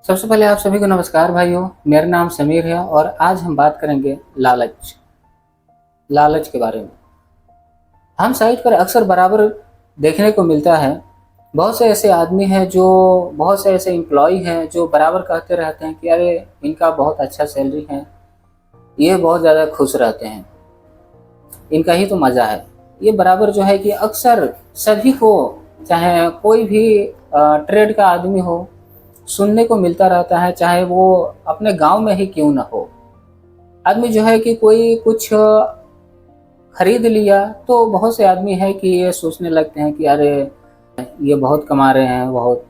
सबसे पहले आप सभी को नमस्कार भाइयों। मेरा नाम समीर है और आज हम बात करेंगे लालच के बारे में। हम साइट पर अक्सर बराबर देखने को मिलता है। बहुत से ऐसे आदमी हैं जो बहुत से ऐसे एम्प्लॉय हैं जो बराबर कहते रहते हैं कि अरे इनका बहुत अच्छा सैलरी है, ये बहुत ज़्यादा खुश रहते हैं, इनका ही तो मज़ा है। ये बराबर जो है कि अक्सर सभी को, चाहे कोई भी ट्रेड का आदमी हो, सुनने को मिलता रहता है, चाहे वो अपने गांव में ही क्यों ना हो। आदमी जो है कि कोई कुछ खरीद लिया तो बहुत से आदमी है कि ये सोचने लगते हैं कि अरे ये बहुत कमा रहे हैं, बहुत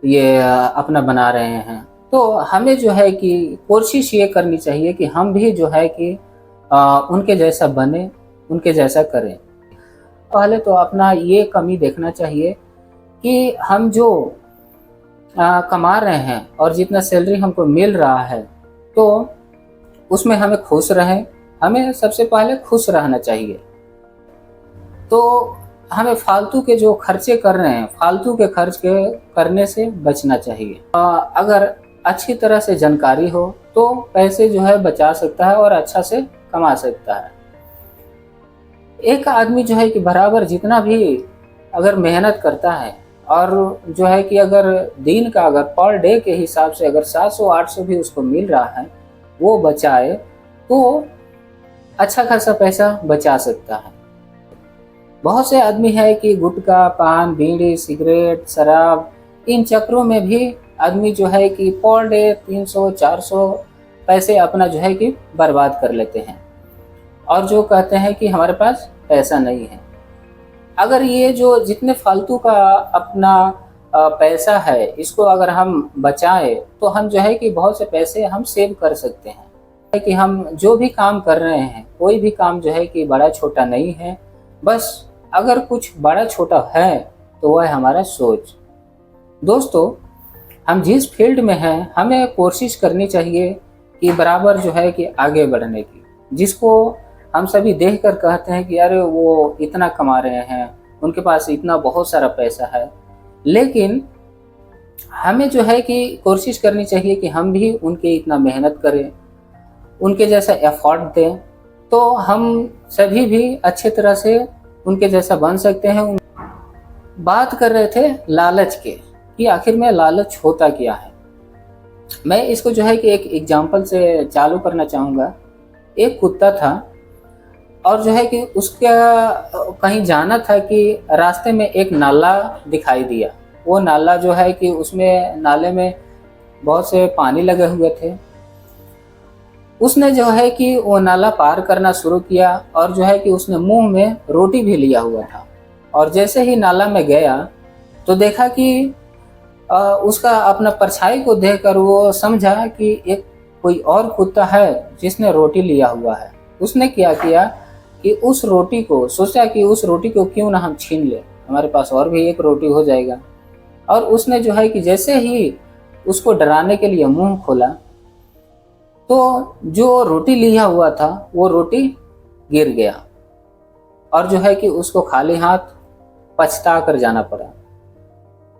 ये अपना बना रहे हैं। तो हमें जो है कि कोशिश ये करनी चाहिए कि हम भी जो है कि उनके जैसा बने, उनके जैसा करें। पहले तो अपना ये कमी देखना चाहिए कि हम जो कमा रहे हैं और जितना सैलरी हमको मिल रहा है तो उसमें हमें खुश रहें। हमें सबसे पहले खुश रहना चाहिए। तो हमें फालतू के जो खर्चे कर रहे हैं, फालतू के खर्च के करने से बचना चाहिए। अगर अच्छी तरह से जानकारी हो तो पैसे जो है बचा सकता है और अच्छा से कमा सकता है। एक आदमी जो है कि बराबर जितना भी अगर मेहनत करता है और जो है कि अगर दिन का, अगर पर डे के हिसाब से अगर 700-800 भी उसको मिल रहा है, वो बचाए तो अच्छा खासा पैसा बचा सकता है। बहुत से आदमी है कि गुटखा, पान, बीड़ी, सिगरेट, शराब, इन चक्रों में भी आदमी जो है कि पर डे 300-400 पैसे अपना जो है कि बर्बाद कर लेते हैं और जो कहते हैं कि हमारे पास पैसा नहीं है। अगर ये जो जितने फालतू का अपना पैसा है इसको अगर हम बचाएं तो हम जो है कि बहुत से पैसे हम सेव कर सकते हैं। कि हम जो भी काम कर रहे हैं, कोई भी काम जो है कि बड़ा छोटा नहीं है, बस अगर कुछ बड़ा छोटा है तो वह है हमारा सोच। दोस्तों, हम जिस फील्ड में हैं हमें कोशिश करनी चाहिए कि बराबर जो है कि आगे बढ़ने की। जिसको हम सभी देख कर कहते हैं कि अरे वो इतना कमा रहे हैं, उनके पास इतना बहुत सारा पैसा है, लेकिन हमें जो है कि कोशिश करनी चाहिए कि हम भी उनके इतना मेहनत करें, उनके जैसा एफर्ट दें, तो हम सभी भी अच्छे तरह से उनके जैसा बन सकते हैं। बात कर रहे थे लालच के कि आखिर में लालच होता क्या है। मैं इसको जो है कि एक एग्जाम्पल से चालू करना चाहूँगा। एक कुत्ता था और जो है कि उसका कहीं जाना था कि रास्ते में एक नाला दिखाई दिया। वो नाला जो है कि उसमें नाले में बहुत से पानी लगे हुए थे। उसने जो है कि वो नाला पार करना शुरू किया और जो है कि उसने मुंह में रोटी भी लिया हुआ था। और जैसे ही नाला में गया तो देखा कि उसका अपना परछाई को देखकर वो समझा कि एक कोई और कुत्ता है जिसने रोटी लिया हुआ है। उसने क्या किया कि उस रोटी को सोचा कि उस रोटी को क्यों ना हम छीन ले, हमारे पास और भी एक रोटी हो जाएगा। और उसने जो है कि जैसे ही उसको डराने के लिए मुंह खोला तो जो रोटी लिया हुआ था वो रोटी गिर गया और जो है कि उसको खाली हाथ पछता कर जाना पड़ा।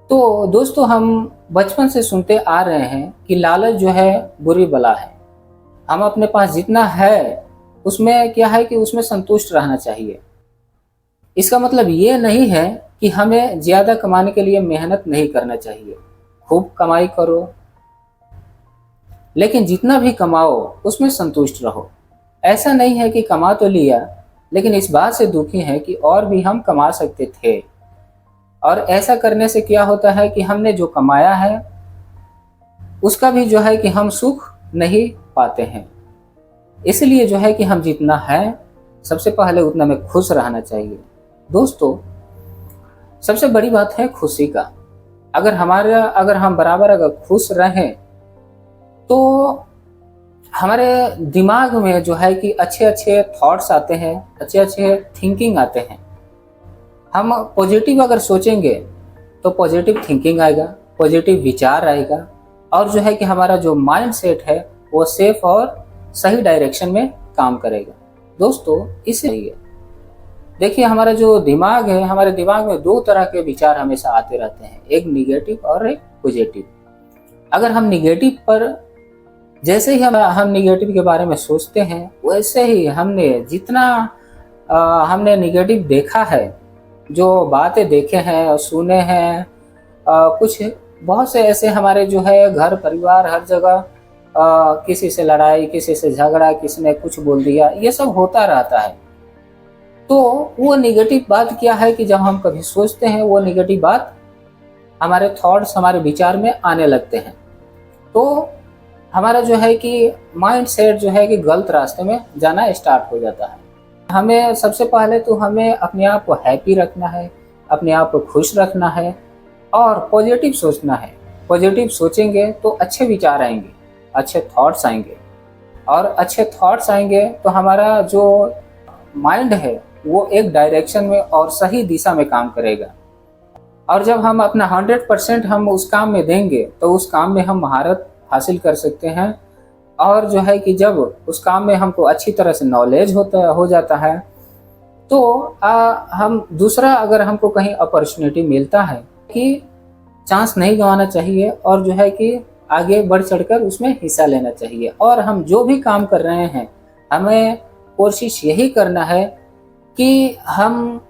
तो दोस्तों, हम बचपन से सुनते आ रहे हैं कि लालच जो है बुरी बला है। हम अपने पास जितना है उसमें क्या है कि उसमें संतुष्ट रहना चाहिए। इसका मतलब ये नहीं है कि हमें ज़्यादा कमाने के लिए मेहनत नहीं करना चाहिए। खूब कमाई करो, लेकिन जितना भी कमाओ उसमें संतुष्ट रहो। ऐसा नहीं है कि कमा तो लिया लेकिन इस बात से दुखी है कि और भी हम कमा सकते थे। और ऐसा करने से क्या होता है कि हमने जो कमाया है उसका भी जो है कि हम सुख नहीं पाते हैं। इसलिए जो है कि हम जितना है सबसे पहले उतना में खुश रहना चाहिए। दोस्तों, सबसे बड़ी बात है खुशी का। अगर हम बराबर अगर खुश रहें तो हमारे दिमाग में जो है कि अच्छे अच्छे थॉट्स आते हैं, अच्छे अच्छे थिंकिंग आते हैं। हम पॉजिटिव अगर सोचेंगे तो पॉजिटिव थिंकिंग आएगा, पॉजिटिव विचार आएगा और जो है कि हमारा जो माइंड सेट है वो सेफ और सही डायरेक्शन में काम करेगा। दोस्तों, इसलिए देखिए, हमारा जो दिमाग है, हमारे दिमाग में दो तरह के विचार हमेशा आते रहते हैं, एक निगेटिव और एक पॉजिटिव। अगर हम निगेटिव पर, जैसे ही हम निगेटिव के बारे में सोचते हैं, वैसे ही हमने जितना हमने निगेटिव देखा है, जो बातें देखे हैं और सुने हैं, कुछ बहुत से ऐसे हमारे जो है घर परिवार हर जगह किसी से लड़ाई, किसी से झगड़ा, किसी ने कुछ बोल दिया, ये सब होता रहता है। तो वो निगेटिव बात क्या है कि जब हम कभी सोचते हैं, वो निगेटिव बात हमारे थॉट्स, हमारे विचार में आने लगते हैं। तो हमारा जो है कि माइंड सेट जो है कि गलत रास्ते में जाना स्टार्ट हो जाता है। हमें सबसे पहले तो हमें अपने आप को हैप्पी रखना है, अपने आप को खुश रखना है और पॉजिटिव सोचना है। पॉजिटिव सोचेंगे तो अच्छे विचार आएंगे, अच्छे थॉट्स आएंगे, और अच्छे थॉट्स आएंगे तो हमारा जो माइंड है वो एक डायरेक्शन में और सही दिशा में काम करेगा। और जब हम अपना 100% हम उस काम में देंगे तो उस काम में हम महारत हासिल कर सकते हैं। और जो है कि जब उस काम में हमको अच्छी तरह से नॉलेज हो जाता है, तो हम दूसरा, अगर हमको कहीं अपॉर्चुनिटी मिलता है कि चांस नहीं गंवाना चाहिए और जो है कि आगे बढ़ चढ़कर उसमें हिस्सा लेना चाहिए। और हम जो भी काम कर रहे हैं, हमें कोशिश यही करना है कि हम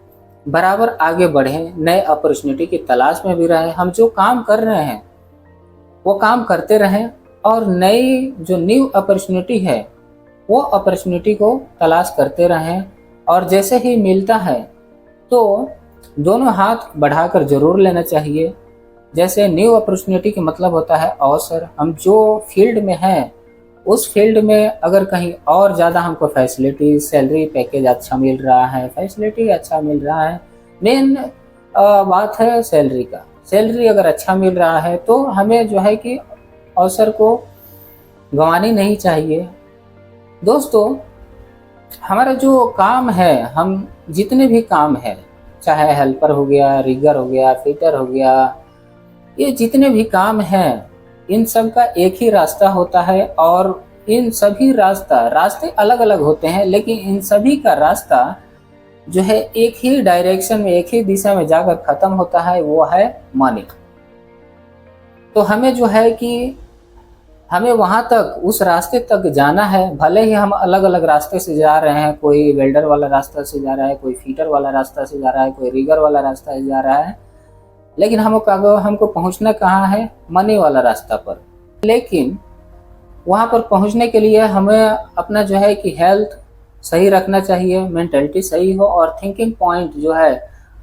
बराबर आगे बढ़ें, नए अपॉर्चुनिटी की तलाश में भी रहें। हम जो काम कर रहे हैं वो काम करते रहें और नई जो न्यू अपॉर्चुनिटी है वो अपॉर्चुनिटी को तलाश करते रहें। और जैसे ही मिलता है तो दोनों हाथ बढ़ाकर ज़रूर लेना चाहिए। जैसे न्यू अपॉर्चुनिटी का मतलब होता है अवसर। हम जो फील्ड में हैं उस फील्ड में अगर कहीं और ज़्यादा हमको फैसिलिटी, सैलरी पैकेज अच्छा मिल रहा है, फैसिलिटी अच्छा मिल रहा है, मेन बात है सैलरी का। सैलरी अगर अच्छा मिल रहा है तो हमें जो है कि अवसर को गंवानी नहीं चाहिए। दोस्तों, हमारा जो काम है, हम जितने भी काम है, चाहे हेल्पर हो गया, रिगर हो गया, फिटर हो गया, ये जितने भी काम हैं, इन सब का एक ही रास्ता होता है। और इन सभी रास्ते अलग अलग होते हैं, लेकिन इन सभी का रास्ता जो है एक ही डायरेक्शन में, एक ही दिशा में जाकर खत्म होता है, वो है मनी। तो हमें जो है कि हमें वहाँ तक, उस रास्ते तक जाना है। भले ही हम अलग अलग रास्ते से जा रहे हैं, कोई वेल्डर वाला रास्ता से जा रहा है, कोई फीटर वाला रास्ता से जा रहा है, कोई रिगर वाला रास्ता से जा रहा है, लेकिन हमको पहुंचना कहाँ है? मनी वाला रास्ता पर। लेकिन वहाँ पर पहुंचने के लिए हमें अपना जो है कि हेल्थ सही रखना चाहिए, मेंटलिटी सही हो और थिंकिंग पॉइंट जो है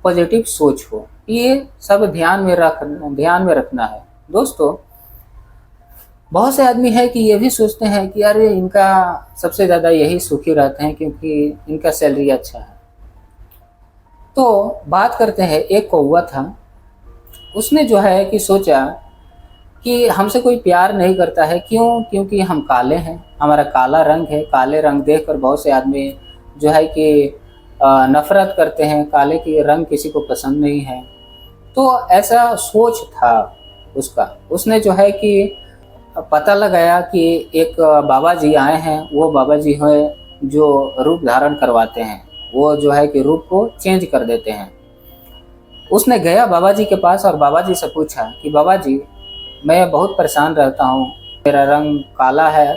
पॉजिटिव सोच हो। ये सब ध्यान में रखना है। दोस्तों, बहुत से आदमी है कि ये भी सोचते हैं कि अरे इनका सबसे ज़्यादा यही सुखी रहते हैं क्योंकि इनका सैलरी अच्छा है। तो बात करते हैं, एक कौवा था, उसने जो है कि सोचा कि हमसे कोई प्यार नहीं करता है। क्यों? क्योंकि हम काले हैं, हमारा काला रंग है। काले रंग देखकर बहुत से आदमी जो है कि नफरत करते हैं, काले की रंग किसी को पसंद नहीं है। तो ऐसा सोच था उसका। उसने जो है कि पता लगाया कि एक बाबा जी आए हैं, वो बाबा जी हैं जो रूप धारण करवाते हैं, वो जो है कि रूप को चेंज कर देते हैं। उसने गया बाबा जी के पास और बाबा जी से पूछा कि बाबा जी, मैं बहुत परेशान रहता हूँ, मेरा रंग काला है,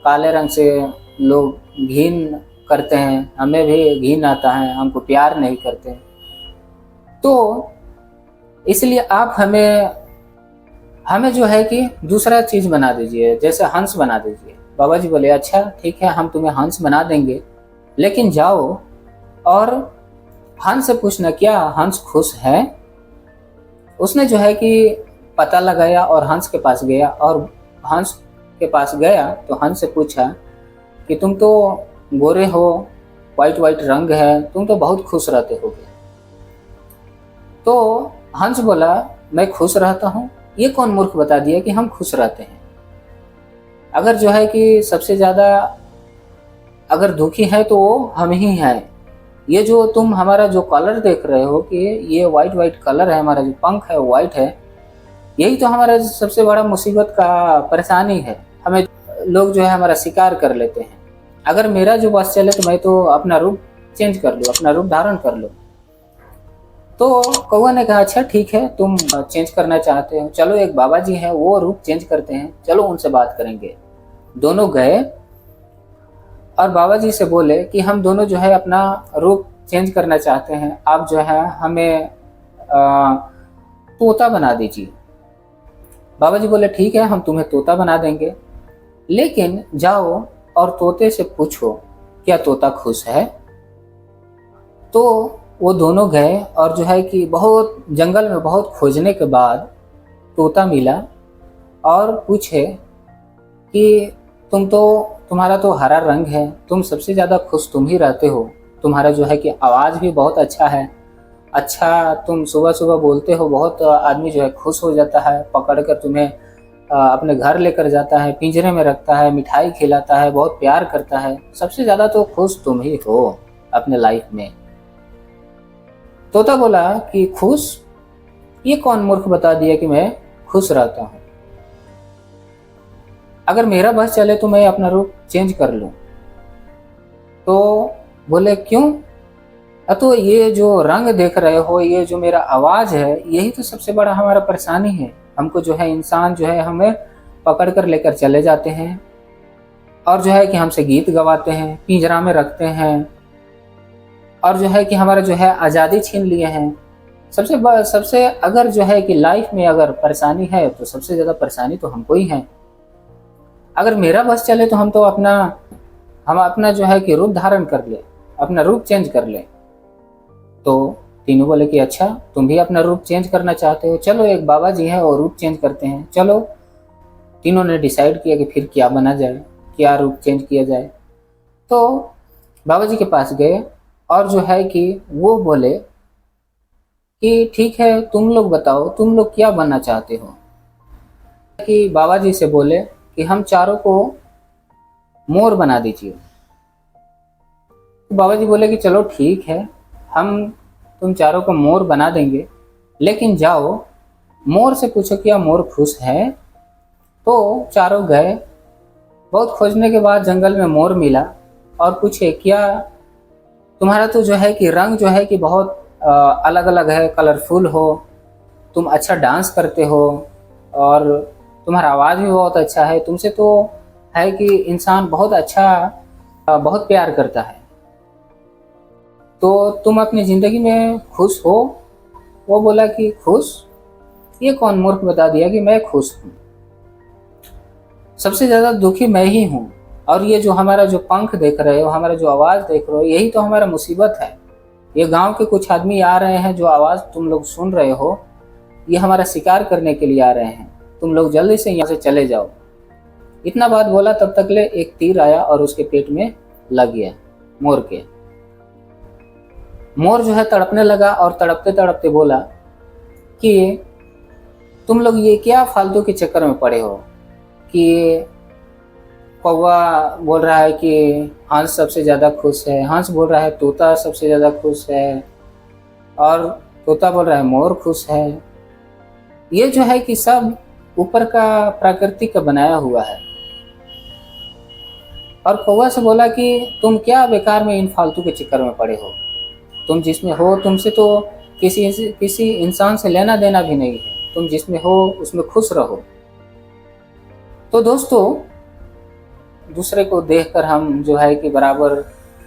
काले रंग से लोग घिन करते हैं, हमें भी घिन आता है, हमको प्यार नहीं करते, तो इसलिए आप हमें जो है कि दूसरा चीज़ बना दीजिए, जैसे हंस बना दीजिए। बाबा जी बोले अच्छा ठीक है, हम तुम्हें हंस बना देंगे, लेकिन जाओ और हंस से पूछना क्या हंस खुश है। उसने जो है कि पता लगाया और हंस के पास गया, और हंस के पास गया तो हंस से पूछा कि तुम तो गोरे हो, वाइट वाइट रंग है, तुम तो बहुत खुश रहते होगे। तो हंस बोला मैं खुश रहता हूँ? ये कौन मूर्ख बता दिया कि हम खुश रहते हैं? अगर जो है कि सबसे ज़्यादा अगर दुखी है तो वो हम ही हैं। ये जो तुम हमारा जो कलर देख रहे हो कि ये वाइट वाइट कलर है, हमारा जो पंख है वो वाइट है, यही तो हमारा सबसे बड़ा मुसीबत का परेशानी है। हमें लोग जो है हमारा शिकार कर लेते हैं। अगर मेरा जो बस चले तो मैं तो अपना रूप चेंज कर लूँ, अपना रूप धारण कर लूँ। तो कौवा ने कहा अच्छा ठीक है, तुम चेंज करना चाहते हो, चलो एक बाबा जी हैं वो रूप चेंज करते हैं, चलो उनसे बात करेंगे। दोनों गए और बाबा जी से बोले कि हम दोनों जो है अपना रूप चेंज करना चाहते हैं, आप जो है हमें तोता बना दीजिए। बाबा जी बोले ठीक है, हम तुम्हें तोता बना देंगे, लेकिन जाओ और तोते से पूछो क्या तोता खुश है। तो वो दोनों गए और जो है कि बहुत जंगल में बहुत खोजने के बाद तोता मिला और पूछे कि तुम्हारा तो हरा रंग है, तुम सबसे ज़्यादा खुश तुम ही रहते हो, तुम्हारा जो है कि आवाज़ भी बहुत अच्छा है, अच्छा तुम सुबह सुबह बोलते हो, बहुत आदमी जो है खुश हो जाता है, पकड़ कर तुम्हें अपने घर लेकर जाता है, पिंजरे में रखता है, मिठाई खिलाता है, बहुत प्यार करता है, सबसे ज़्यादा तो खुश तुम ही हो अपने लाइफ में। तोता बोला कि खुश, ये कौन मूर्ख बता दिया कि मैं खुश रहता हूँ, अगर मेरा बस चले तो मैं अपना रूप चेंज कर लूँ। तो बोले क्यों? तो ये जो रंग देख रहे हो, ये जो मेरा आवाज़ है, यही तो सबसे बड़ा हमारा परेशानी है। हमको जो है इंसान जो है हमें पकड़ कर लेकर चले जाते हैं और जो है कि हमसे गीत गवाते हैं, पिंजरा में रखते हैं और जो है कि हमारा जो है आज़ादी छीन लिए हैं। सबसे अगर जो है कि लाइफ में अगर परेशानी है तो सबसे ज़्यादा परेशानी तो हमको ही है। अगर मेरा बस चले तो हम अपना जो है कि रूप धारण कर ले, अपना रूप चेंज कर ले। तो तीनों बोले कि अच्छा तुम भी अपना रूप चेंज करना चाहते हो, चलो एक बाबा जी हैं और रूप चेंज करते हैं। चलो तीनों ने डिसाइड किया कि फिर क्या बना जाए, क्या रूप चेंज किया जाए। तो बाबा जी के पास गए और जो है कि वो बोले कि ठीक है तुम लोग बताओ, तुम लोग क्या बनना चाहते हो। कि बाबा जी से बोले कि हम चारों को मोर बना दीजिए। तो बाबा जी बोले कि चलो ठीक है, हम तुम चारों को मोर बना देंगे, लेकिन जाओ मोर से पूछो क्या मोर खुश है। तो चारों गए, बहुत खोजने के बाद जंगल में मोर मिला और पूछे क्या तुम्हारा तो जो है कि रंग जो है कि बहुत अलग अलग है, कलरफुल हो, तुम अच्छा डांस करते हो और तुम्हारा आवाज़ भी बहुत अच्छा है, तुमसे तो है कि इंसान बहुत अच्छा बहुत प्यार करता है, तो तुम अपनी ज़िंदगी में खुश हो। वो बोला कि खुश, ये कौन मूर्ख बता दिया कि मैं खुश हूँ, सबसे ज़्यादा दुखी मैं ही हूँ। और ये जो हमारा जो पंख देख रहे हो, हमारा जो आवाज़ देख रहे हो, यही तो हमारा मुसीबत है। ये गांव के कुछ आदमी आ रहे हैं, जो आवाज़ तुम लोग सुन रहे हो, ये हमारा शिकार करने के लिए आ रहे हैं, तुम लोग जल्दी से यहाँ से चले जाओ। इतना बात बोला तब तक ले एक तीर आया और उसके पेट में लग गया मोर के। मोर जो है तड़पने लगा और तड़पते तड़पते बोला कि तुम लोग ये क्या फालतू के चक्कर में पड़े हो कि कौवा बोल रहा है कि हंस सबसे ज़्यादा खुश है, हंस बोल रहा है तोता सबसे ज़्यादा खुश है, और तोता बोल रहा है मोर खुश है। ये जो है कि सब ऊपर का प्रकृति का बनाया हुआ है। और कौवा से बोला कि तुम क्या बेकार में इन फालतू के चक्कर में पड़े हो, तुम जिसमें हो तुमसे तो किसी इंसान से लेना देना भी नहीं है, तुम जिसमें हो उसमें खुश रहो। तो दोस्तों, दूसरे को देखकर हम जो है कि बराबर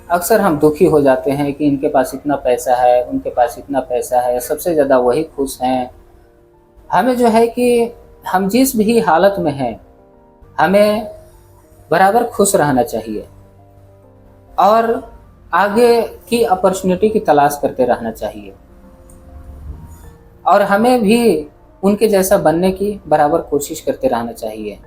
अक्सर हम दुखी हो जाते हैं कि इनके पास इतना पैसा है, उनके पास इतना पैसा है, सबसे ज़्यादा वही खुश हैं। हमें जो है कि हम जिस भी हालत में हैं, हमें बराबर खुश रहना चाहिए और आगे की अपॉर्चुनिटी की तलाश करते रहना चाहिए, और हमें भी उनके जैसा बनने की बराबर कोशिश करते रहना चाहिए।